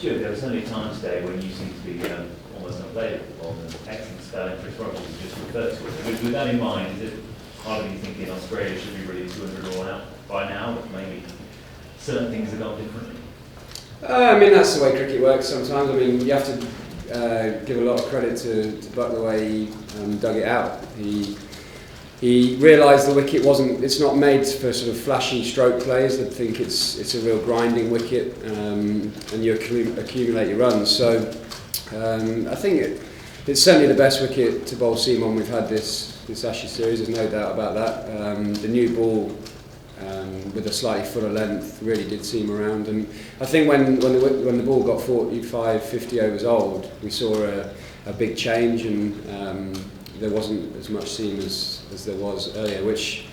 Stuart, there were certainly times today when you seem to be almost unplayable on an excellent spell, and Chris Rogers has just referred to it. With that in mind, is it part of you thinking Australia should be really 200 all out by now, but maybe certain things have gone differently? I mean, that's the way cricket works sometimes. I mean, you have to give a lot of credit to Buck the way he dug it out. He realised the wicket it's not made for sort of flashy stroke players that think it's a real grinding wicket, and you accumulate your runs. So I think it's certainly the best wicket to bowl seam on we've had this Ashes series, there's no doubt about that. The new ball with a slightly fuller length really did seam around, and I think when the ball got 45, 50 overs old, we saw a big change, and there wasn't as much seam as there was earlier, which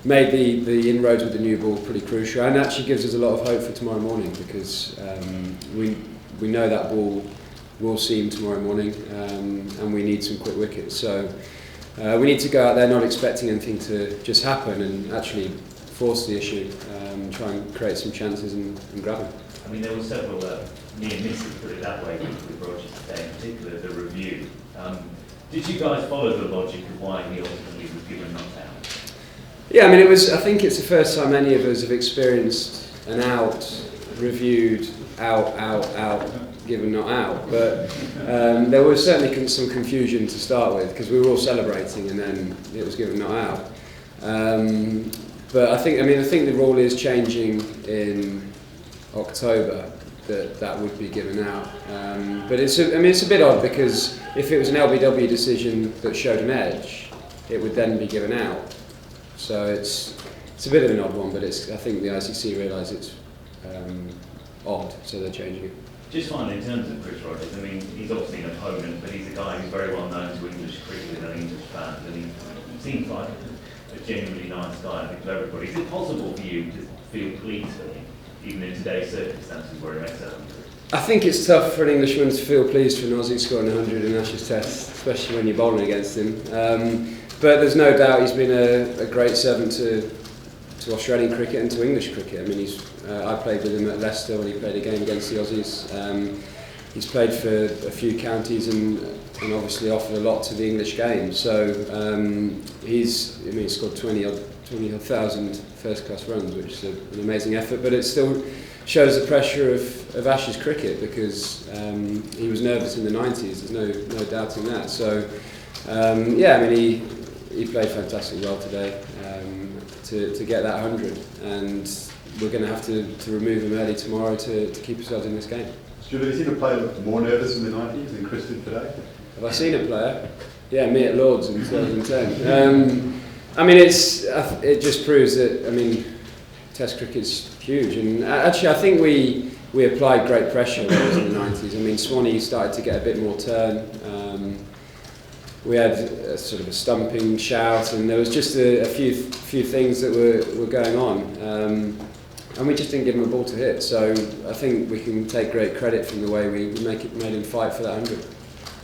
made the inroads with the new ball pretty crucial, and actually gives us a lot of hope for tomorrow morning, because we know that ball will seam tomorrow morning, and we need some quick wickets. So we need to go out there not expecting anything to just happen, and actually force the issue, try and create some chances and grab them. I mean, there were several near misses, put it that way, with Rogers today, in particular the review. Did you guys follow the logic of why he ultimately was given not out? Yeah, I mean, I think it's the first time any of us have experienced an out, reviewed, out, given not out. But there was certainly some confusion to start with, because we were all celebrating and then it was given not out. But I think the rule is changing in October, that would be given out. But it's a bit odd, because if it was an LBW decision that showed an edge, it would then be given out. So it's a bit of an odd one, but I think the ICC realise it's odd, so they're changing it. Just finally, in terms of Chris Rogers, I mean, he's obviously an opponent, but he's a guy who's very well known to English cricket and English fans, and he seems like a genuinely nice guy, I think, to everybody. Is it possible for you to feel pleased for him, even in today's circumstances where he makes 100? I think it's tough for an Englishman to feel pleased for an Aussie scoring 100 in Ashes Test, especially when you're bowling against him. But there's no doubt he's been a great servant to Australian cricket and to English cricket. I mean, I played with him at Leicester when he played a game against the Aussies. He's played for a few counties and obviously offered a lot to the English game. So he scored 20,000 first-class runs, which is an amazing effort. But it still shows the pressure of Ashes cricket, because he was nervous in the 90s. There's no doubting that. So he played fantastically well today to get that 100, and we're going to have to remove him early tomorrow to keep ourselves in this game. Stuart, have you seen a player look more nervous in the 90s than Chris did today? Have I seen a player? Yeah, me at Lord's in 2010. It just proves that, Test cricket's huge, and actually I think we applied great pressure in the 90s. Swanee started to get a bit more turn. We had a sort of a stumping shout, and there was just a few things that were going on, and we just didn't give him a ball to hit. So I think we can take great credit from the way we made him fight for that 100.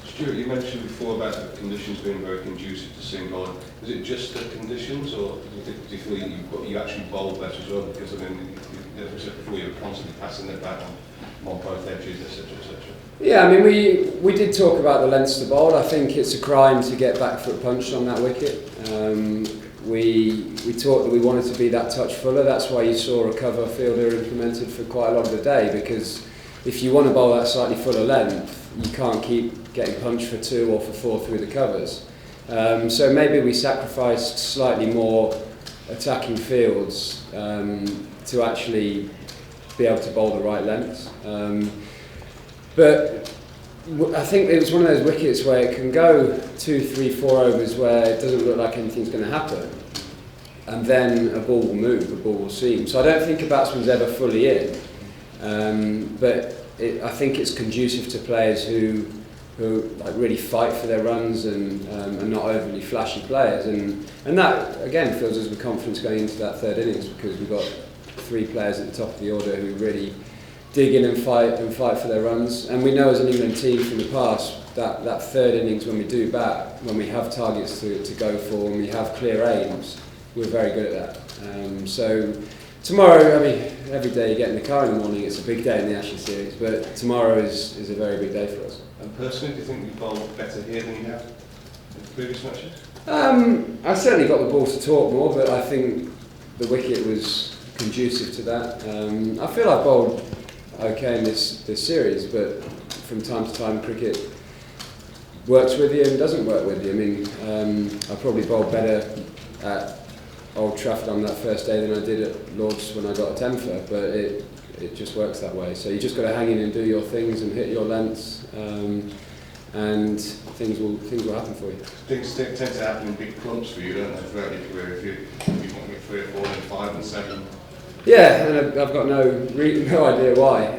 Stuart, you mentioned before about the conditions being very conducive to seam bowling. Was it just the conditions, or do you feel you actually bowled better as well? Because as we said before, you were constantly passing it back on both edges, etc., etc. Yeah, we did talk about the lengths to bowl. I think it's a crime to get back foot punched on that wicket. We talked that we wanted to be that touch fuller. That's why you saw a cover fielder implemented for quite a lot of the day, because if you want to bowl that slightly fuller length, you can't keep getting punched for 2 or for 4 through the covers. So maybe we sacrificed slightly more attacking fields to actually be able to bowl the right lengths. But I think it was one of those wickets where it can go 2, 3, 4 overs where it doesn't look like anything's going to happen, and then a ball will move, a ball will seam. So I don't think a batsman's ever fully in, but I think it's conducive to players who really fight for their runs and are not overly flashy players, and that again fills us with confidence going into that third innings, because we've got 3 players at the top of the order who really dig in and fight for their runs. And we know as an England team from the past that third innings, when we do bat, when we have targets to go for, and we have clear aims, we're very good at that. So Tomorrow, I mean, every day you get in the car in the morning, it's a big day in the Ashes series, but tomorrow is a very big day for us. And personally, do you think you've bowled better here than you have in the previous matches? I certainly got the ball to talk more, but I think the wicket was conducive to that. I feel I bowled okay in this series, but from time to time cricket works with you and doesn't work with you. I mean, I probably bowled better at Old Trafford on that first day than I did at Lord's when I got a 10 for, but it just works that way. So you just got to hang in and do your things and hit your lengths, and things will happen for you. Things tend to happen in big clumps for you, don't they, throughout your career? If you want to get 3 or 4 and 5 and 7. Yeah, and I've got no idea why,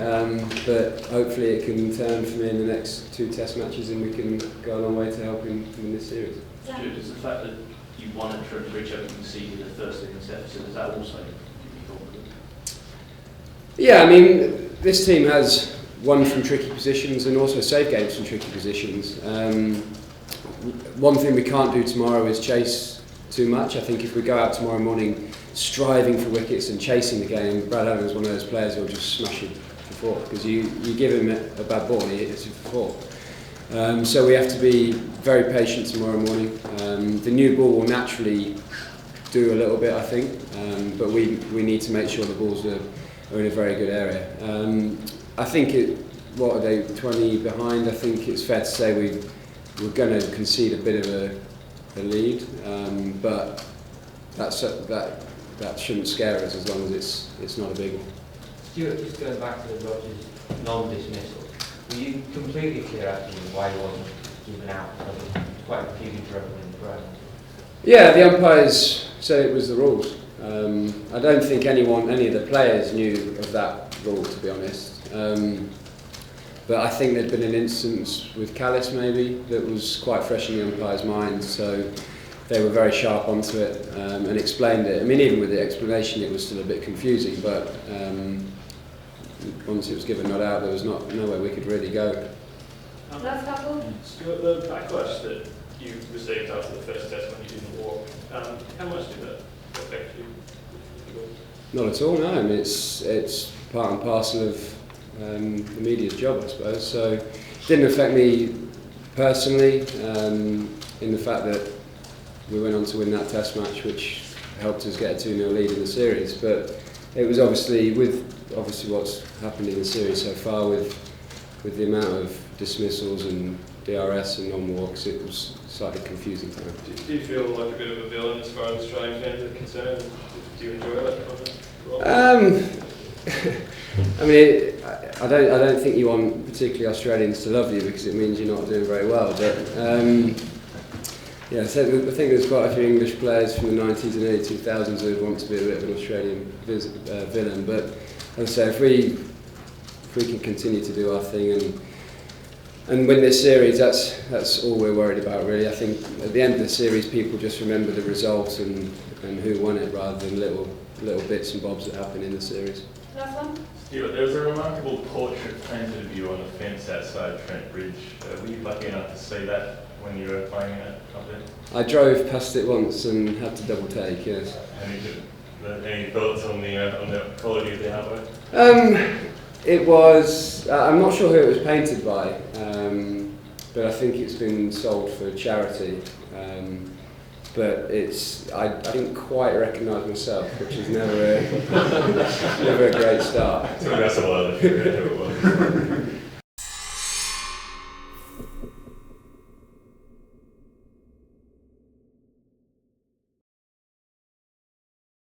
but hopefully it can turn for me in the next 2 Test matches and we can go a long way to helping win this series. Stuart, does the fact that you won at Trent Bridge over conceded the first innings deficit, does that also give you confidence? Yeah, I mean, this team has won from tricky positions and also saved games from tricky positions. One thing we can't do tomorrow is chase too much. I think if we go out tomorrow morning striving for wickets and chasing the game, Brad Evans is one of those players who will just smash it for 4, because you give him a bad ball, he hits it for 4. So we have to be very patient tomorrow morning. The new ball will naturally do a little bit, I think, but we need to make sure the balls are in a very good area. I think what are they, 20 behind? I think it's fair to say we're going to concede a bit of a lead, but that shouldn't scare us as long as it's not a big one. Stuart, just going back to the Rodgers non-dismissal, were you completely clear after why he wasn't given out? Quite confusing for everyone in the ground. Yeah, the umpires said it was the rules. I don't think any of the players knew of that rule, to be honest. But I think there'd been an instance with Callis maybe that was quite fresh in the umpire's mind, so they were very sharp onto it and explained it. I mean, even with the explanation it was still a bit confusing, but once it was given not out, there was nowhere we could really go. Last couple. Stuart, the backlash that you received after the first test when you didn't walk, how much did that affect you? Not at all, no. I mean, it's part and parcel of the media's job, I suppose. So it didn't affect me personally in the fact that we went on to win that test match, which helped us get a 2-0 lead in the series. But it was obviously what's happened in the series so far with the amount of dismissals and DRS and non-walks, it was slightly confusing time. Do you feel like a bit of a villain as far as Australian fans are concerned? Do you enjoy that kind of role? I mean, I don't think you want particularly Australians to love you because it means you're not doing very well. But yeah, so I think there's quite a few English players from the 90s and early 2000s who want to be a bit of an Australian villain. But as I say, if we can continue to do our thing and win this series, that's all we're worried about, really. I think at the end of the series, people just remember the result and who won it rather than little bits and bobs that happen in the series. Last one. Stuart, there was a remarkable portrait painted of you on the fence outside Trent Bridge. Were you lucky enough to see that when you were playing up there? I drove past it once and had to double take, yes. Any thoughts on the quality of the artwork? It was, I'm not sure who it was painted by, but I think it's been sold for charity. But I didn't quite recognise myself, which is never a great start. That's a while to figure out who it was.